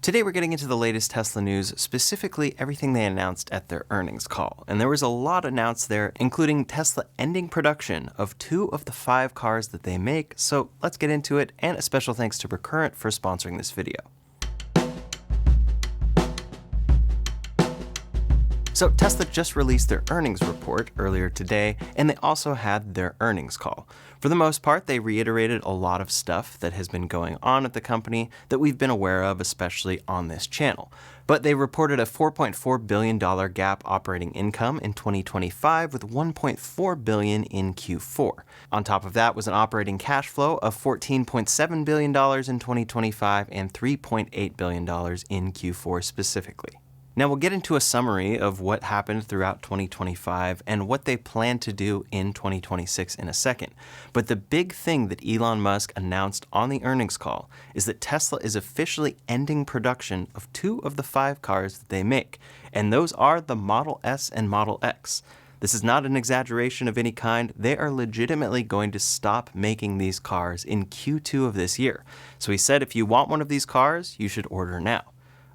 Today we're getting into the latest Tesla news, specifically everything they announced at their earnings call. And there was a lot announced there, including Tesla ending production of 2 of the 5 cars that they make. So let's get into it, and a special thanks to Recurrent for sponsoring this video. So Tesla just released their earnings report earlier today, and they also had their earnings call. For the most part, they reiterated a lot of stuff that has been going on at the company that we've been aware of, especially on this channel. But they reported a $4.4 billion GAAP operating income in 2025 with $1.4 billion in Q4. On top of that was an operating cash flow of $14.7 billion in 2025 and $3.8 billion in Q4 specifically. Now we'll get into a summary of what happened throughout 2025 and what they plan to do in 2026 in a second. But the big thing that Elon Musk announced on the earnings call is that Tesla is officially ending production of 2 of the 5 cars that they make, and those are the Model S and Model X. This is not an exaggeration of any kind. They are legitimately going to stop making these cars in Q2 of this year. So he said if you want one of these cars, you should order now.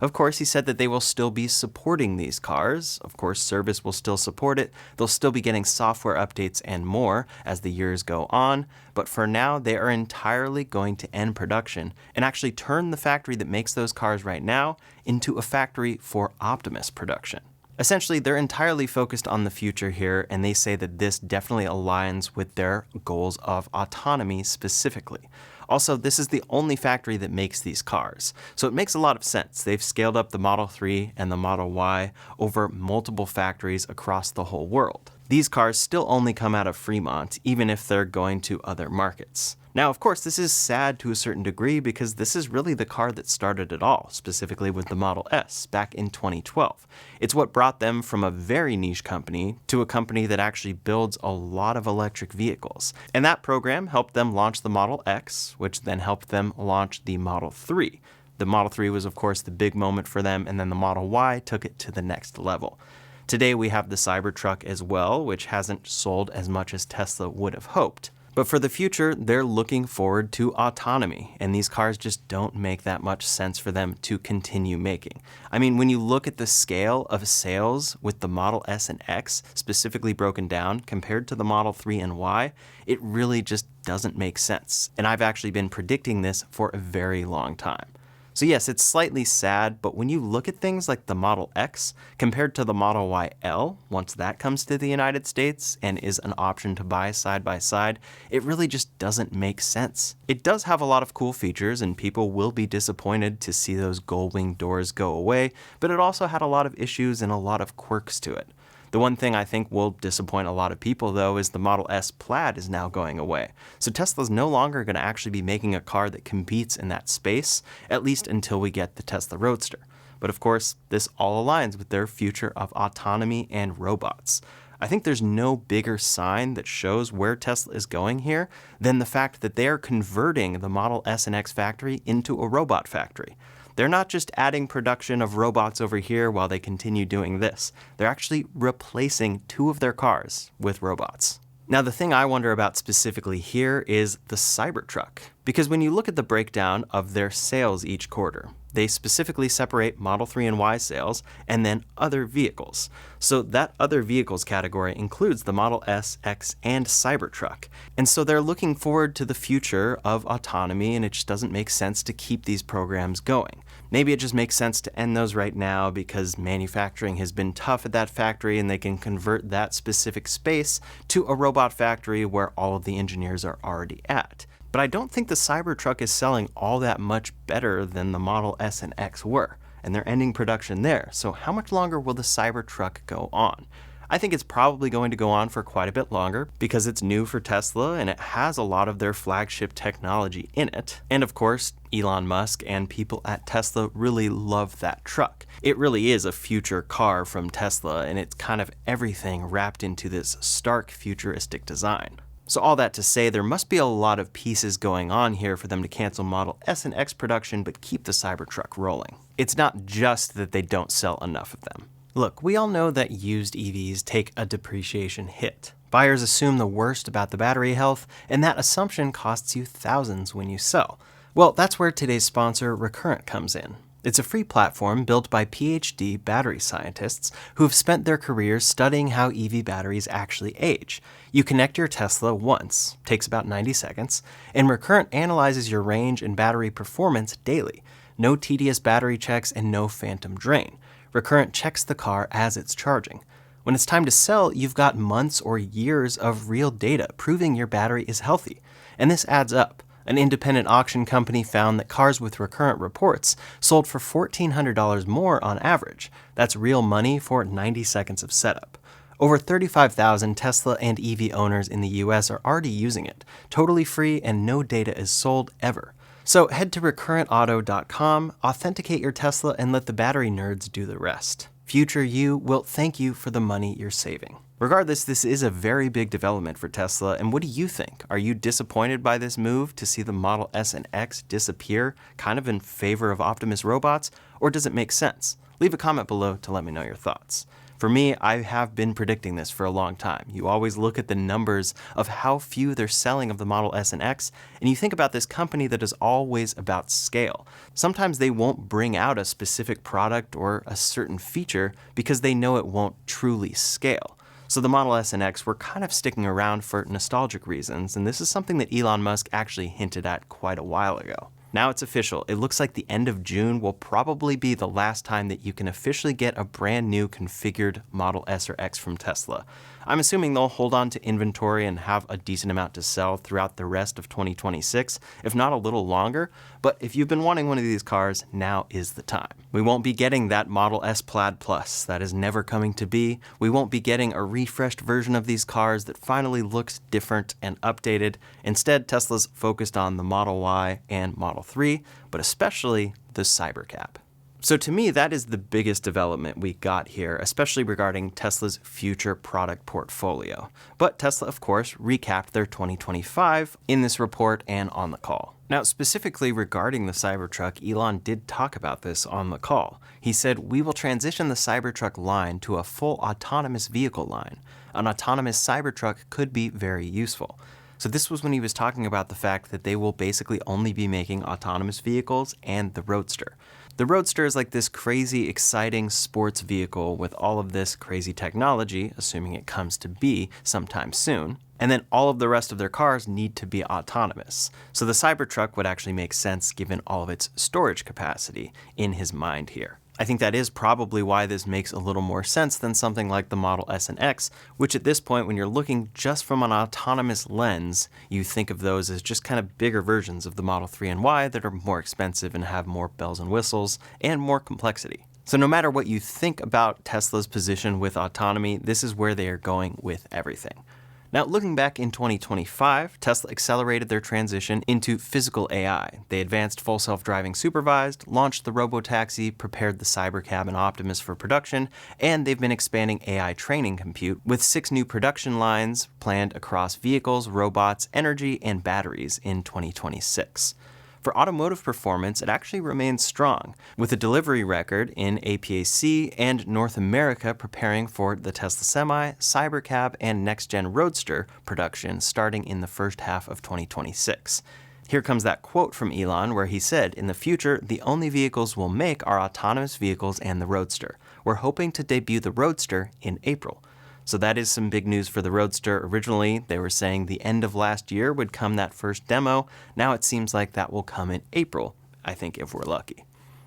Of course, he said that they will still be supporting these cars. Of course, service will still support it. They'll still be getting software updates and more as the years go on. But for now, they are entirely going to end production and actually turn the factory that makes those cars right now into a factory for Optimus production. Essentially, they're entirely focused on the future here, and they say that this definitely aligns with their goals of autonomy specifically. Also, this is the only factory that makes these cars, so it makes a lot of sense. They've scaled up the Model 3 and the Model Y over multiple factories across the whole world. These cars still only come out of Fremont, even if they're going to other markets. Now, of course, this is sad to a certain degree because this is really the car that started it all, specifically with the Model S back in 2012. It's what brought them from a very niche company to a company that actually builds a lot of electric vehicles. And that program helped them launch the Model X, which then helped them launch the Model 3. The Model 3 was, of course, the big moment for them, and then the Model Y took it to the next level. Today we have the Cybertruck as well, which hasn't sold as much as Tesla would have hoped. But for the future, they're looking forward to autonomy, and these cars just don't make that much sense for them to continue making. I mean, when you look at the scale of sales with the Model S and X, specifically broken down, compared to the Model 3 and Y, it really just doesn't make sense. And I've actually been predicting this for a very long time. So yes, it's slightly sad, but when you look at things like the Model X compared to the Model YL, once that comes to the United States and is an option to buy side by side, it really just doesn't make sense. It does have a lot of cool features, and people will be disappointed to see those gull-wing doors go away, but it also had a lot of issues and a lot of quirks to it. The one thing I think will disappoint a lot of people, though, is the Model S Plaid is now going away. So Tesla's no longer going to actually be making a car that competes in that space, at least until we get the Tesla Roadster. But of course, this all aligns with their future of autonomy and robots. I think there's no bigger sign that shows where Tesla is going here than the fact that they are converting the Model S and X factory into a robot factory. They're not just adding production of robots over here while they continue doing this. They're actually replacing 2 of their cars with robots. Now, the thing I wonder about specifically here is the Cybertruck, because when you look at the breakdown of their sales each quarter, they specifically separate Model 3 and Y sales and then other vehicles. So that other vehicles category includes the Model S, X, and Cybertruck. And so they're looking forward to the future of autonomy, and it just doesn't make sense to keep these programs going. Maybe it just makes sense to end those right now because manufacturing has been tough at that factory and they can convert that specific space to a robot factory where all of the engineers are already at. But I don't think the Cybertruck is selling all that much better than the Model S and X were, and they're ending production there. So how much longer will the Cybertruck go on? I think it's probably going to go on for quite a bit longer because it's new for Tesla and it has a lot of their flagship technology in it. And of course, Elon Musk and people at Tesla really love that truck. It really is a future car from Tesla, and it's kind of everything wrapped into this stark futuristic design. So all that to say, there must be a lot of pieces going on here for them to cancel Model S and X production but keep the Cybertruck rolling. It's not just that they don't sell enough of them. Look, we all know that used EVs take a depreciation hit. Buyers assume the worst about the battery health, and that assumption costs you thousands when you sell. Well, that's where today's sponsor, Recurrent, comes in. It's a free platform built by PhD battery scientists who have spent their careers studying how EV batteries actually age. You connect your Tesla once, takes about 90 seconds, and Recurrent analyzes your range and battery performance daily. No tedious battery checks and no phantom drain. Recurrent checks the car as it's charging. When it's time to sell, you've got months or years of real data proving your battery is healthy. And this adds up. An independent auction company found that cars with Recurrent reports sold for $1,400 more on average. That's real money for 90 seconds of setup. Over 35,000 Tesla and EV owners in the US are already using it, totally free and no data is sold ever. So head to recurrentauto.com, authenticate your Tesla, and let the battery nerds do the rest. Future you will thank you for the money you're saving. Regardless, this is a very big development for Tesla, and what do you think? Are you disappointed by this move to see the Model S and X disappear, kind of in favor of Optimus robots, or does it make sense? Leave a comment below to let me know your thoughts. For me, I have been predicting this for a long time. You always look at the numbers of how few they're selling of the Model S and X, and you think about this company that is always about scale. Sometimes they won't bring out a specific product or a certain feature because they know it won't truly scale. So the Model S and X were kind of sticking around for nostalgic reasons, and this is something that Elon Musk actually hinted at quite a while ago. Now it's official. It looks like the end of June will probably be the last time that you can officially get a brand new configured Model S or X from Tesla. I'm assuming they'll hold on to inventory and have a decent amount to sell throughout the rest of 2026, if not a little longer, but if you've been wanting one of these cars, now is the time. We won't be getting that Model S Plaid Plus. That is never coming to be. We won't be getting a refreshed version of these cars that finally looks different and updated. Instead, Tesla's focused on the Model Y and Model 3, but especially the Cybercab. So to me, that is the biggest development we got here, especially regarding Tesla's future product portfolio. But Tesla, of course, recapped their 2025 in this report and on the call. Now, specifically regarding the Cybertruck, Elon did talk about this on the call. He said, "We will transition the Cybertruck line to a full autonomous vehicle line. An autonomous Cybertruck could be very useful." So this was when he was talking about the fact that they will basically only be making autonomous vehicles and the Roadster. The Roadster is like this crazy, exciting sports vehicle with all of this crazy technology, assuming it comes to be sometime soon. And then all of the rest of their cars need to be autonomous. So the Cybertruck would actually make sense given all of its storage capacity in his mind here. I think that is probably why this makes a little more sense than something like the Model S and X, which at this point, when you're looking just from an autonomous lens, you think of those as just kind of bigger versions of the Model 3 and Y that are more expensive and have more bells and whistles and more complexity. So no matter what you think about Tesla's position with autonomy, this is where they are going with everything. Now, looking back in 2025, Tesla accelerated their transition into physical AI. They advanced full self-driving Supervised, launched the Robotaxi, prepared the Cybercab and Optimus for production, and they've been expanding AI training compute with 6 new production lines planned across vehicles, robots, energy, and batteries in 2026. For automotive performance, it actually remains strong, with a delivery record in APAC and North America preparing for the Tesla Semi, Cybercab, and next-gen Roadster production starting in the first half of 2026. Here comes that quote from Elon where he said, "In the future, the only vehicles we'll make are autonomous vehicles and the Roadster. We're hoping to debut the Roadster in April." So that is some big news for the Roadster. Originally, they were saying the end of last year would come that first demo. Now it seems like that will come in April, I think, if we're lucky.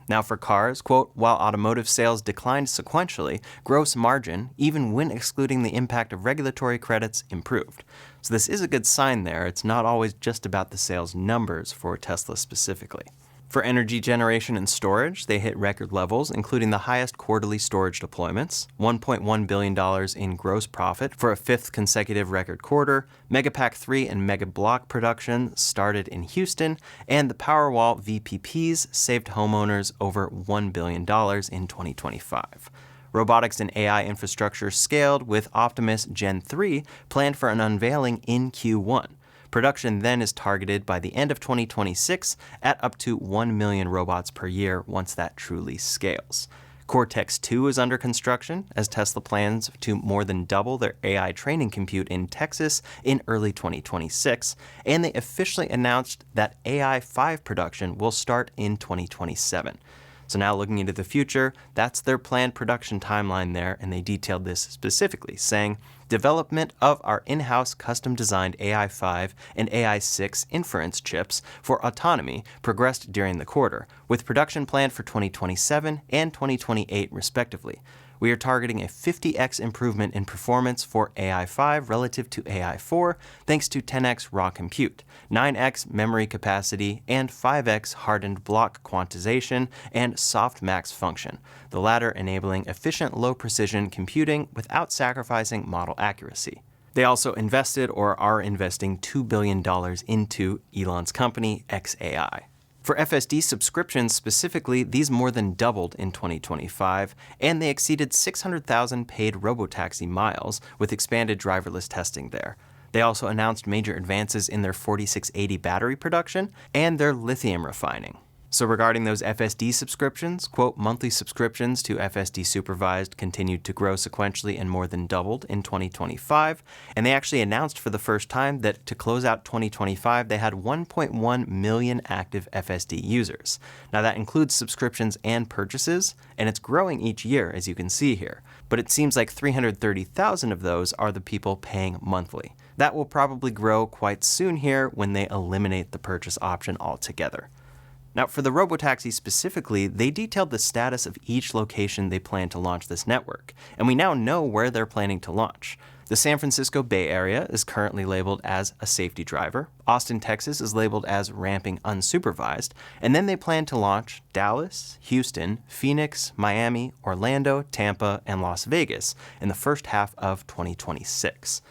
Now for cars, quote, "While automotive sales declined sequentially, gross margin, even when excluding the impact of regulatory credits, improved." So this is a good sign there. It's not always just about the sales numbers for Tesla specifically. For energy generation and storage, they hit record levels, including the highest quarterly storage deployments, $1.1 billion in gross profit for a 5th consecutive record quarter. MagBak 3 and MagBak production started in Houston, and the Powerwall VPPs saved homeowners over $1 billion in 2025. Robotics and AI infrastructure scaled with Optimus Gen 3 planned for an unveiling in Q1. Production then is targeted by the end of 2026 at up to 1 million robots per year once that truly scales. Cortex 2 is under construction as Tesla plans to more than double their AI training compute in Texas in early 2026, and they officially announced that AI5 production will start in 2027. So now looking into the future, that's their planned production timeline there, and they detailed this specifically, saying, development of our in-house custom-designed AI5 and AI6 inference chips for autonomy progressed during the quarter, with production planned for 2027 and 2028 respectively. We are targeting a 50x improvement in performance for AI5 relative to AI4 thanks to 10x raw compute, 9x memory capacity, and 5x hardened block quantization and softmax function, the latter enabling efficient low-precision computing without sacrificing model accuracy. They also invested or are investing $2 billion into Elon's company, xAI. For FSD subscriptions specifically, these more than doubled in 2025, and they exceeded 600,000 paid Robotaxi miles with expanded driverless testing there. They also announced major advances in their 4680 battery production and their lithium refining. So regarding those FSD subscriptions, quote, monthly subscriptions to FSD Supervised continued to grow sequentially and more than doubled in 2025, and they actually announced for the first time that to close out 2025, they had 1.1 million active FSD users. Now that includes subscriptions and purchases, and it's growing each year, as you can see here, but it seems like 330,000 of those are the people paying monthly. That will probably grow quite soon here when they eliminate the purchase option altogether. Now, for the Robotaxi specifically, they detailed the status of each location they plan to launch this network, and we now know where they're planning to launch. The San Francisco Bay Area is currently labeled as a safety driver, Austin, Texas is labeled as ramping unsupervised, and then they plan to launch Dallas, Houston, Phoenix, Miami, Orlando, Tampa, and Las Vegas in the first half of 2026.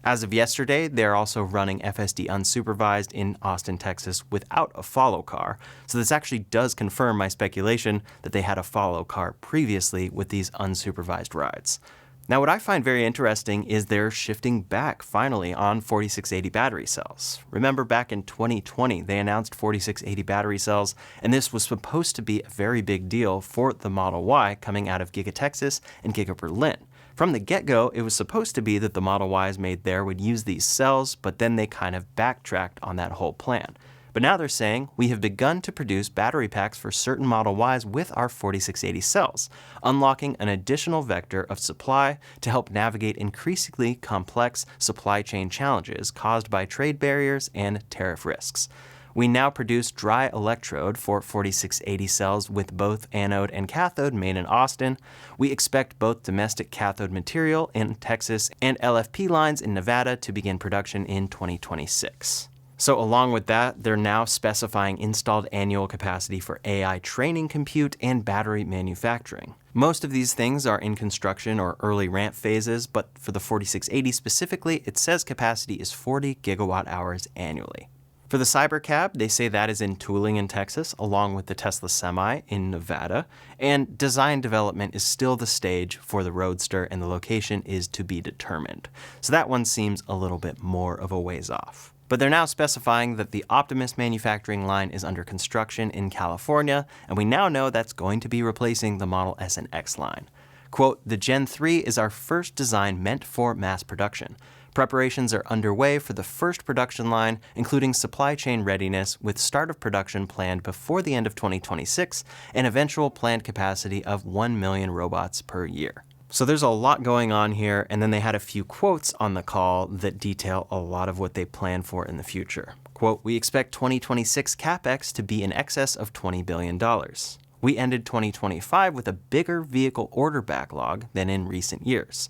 As of yesterday, they are also running FSD unsupervised in Austin, Texas without a follow car. So this actually does confirm my speculation that they had a follow car previously with these unsupervised rides. Now, what I find very interesting is they're shifting back finally on 4680 battery cells. Remember back in 2020, they announced 4680 battery cells, and this was supposed to be a very big deal for the Model Y coming out of Giga Texas and Giga Berlin. From the get-go, it was supposed to be that the Model Ys made there would use these cells, but then they kind of backtracked on that whole plan. But now they're saying, we have begun to produce battery packs for certain Model Ys with our 4680 cells, unlocking an additional vector of supply to help navigate increasingly complex supply chain challenges caused by trade barriers and tariff risks. We now produce dry electrode for 4680 cells with both anode and cathode made in Austin. We expect both domestic cathode material in Texas and LFP lines in Nevada to begin production in 2026. So along with that, they're now specifying installed annual capacity for AI training compute and battery manufacturing. Most of these things are in construction or early ramp phases, but for the 4680 specifically, it says capacity is 40 gigawatt hours annually. For the Cybercab, they say that is in tooling in Texas, along with the Tesla Semi in Nevada, and design development is still the stage for the Roadster, and the location is to be determined. So that one seems a little bit more of a ways off. But they're now specifying that the Optimus manufacturing line is under construction in California, and we now know that's going to be replacing the Model S and X line. Quote, the Gen 3 is our first design meant for mass production. Preparations are underway for the first production line, including supply chain readiness, with start of production planned before the end of 2026 and eventual planned capacity of 1 million robots per year. So there's a lot going on here, and then they had a few quotes on the call that detail a lot of what they plan for in the future. Quote, we expect 2026 CapEx to be in excess of $20 billion. We ended 2025 with a bigger vehicle order backlog than in recent years.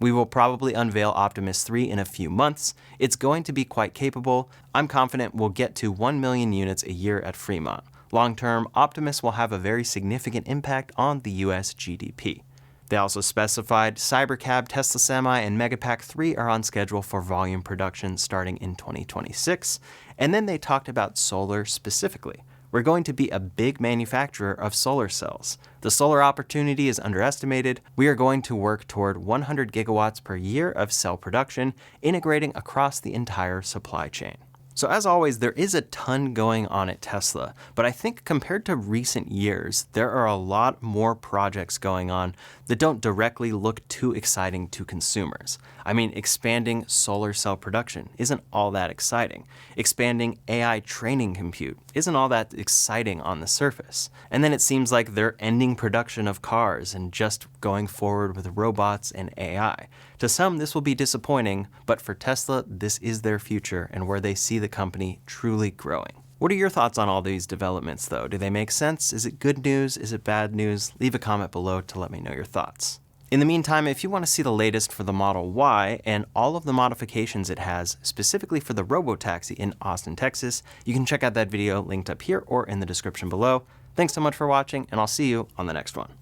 We will probably unveil Optimus 3 in a few months. It's going to be quite capable. I'm confident we'll get to 1 million units a year at Fremont. Long term, Optimus will have a very significant impact on the US GDP. They also specified Cybercab, Tesla Semi, and Megapack 3 are on schedule for volume production starting in 2026. And then they talked about solar specifically. We're going to be a big manufacturer of solar cells. The solar opportunity is underestimated. We are going to work toward 100 gigawatts per year of cell production, integrating across the entire supply chain. So as always, there is a ton going on at Tesla, but I think compared to recent years, there are a lot more projects going on that don't directly look too exciting to consumers. I mean, expanding solar cell production isn't all that exciting. Expanding AI training compute isn't all that exciting on the surface. And then it seems like they're ending production of cars and just going forward with robots and AI. To some, this will be disappointing, but for Tesla, this is their future and where they see the company truly growing. What are your thoughts on all these developments, though? Do they make sense? Is it good news? Is it bad news? Leave a comment below to let me know your thoughts. In the meantime, if you want to see the latest for the Model Y and all of the modifications it has, specifically for the Robotaxi in Austin, Texas, you can check out that video linked up here or in the description below. Thanks so much for watching, and I'll see you on the next one.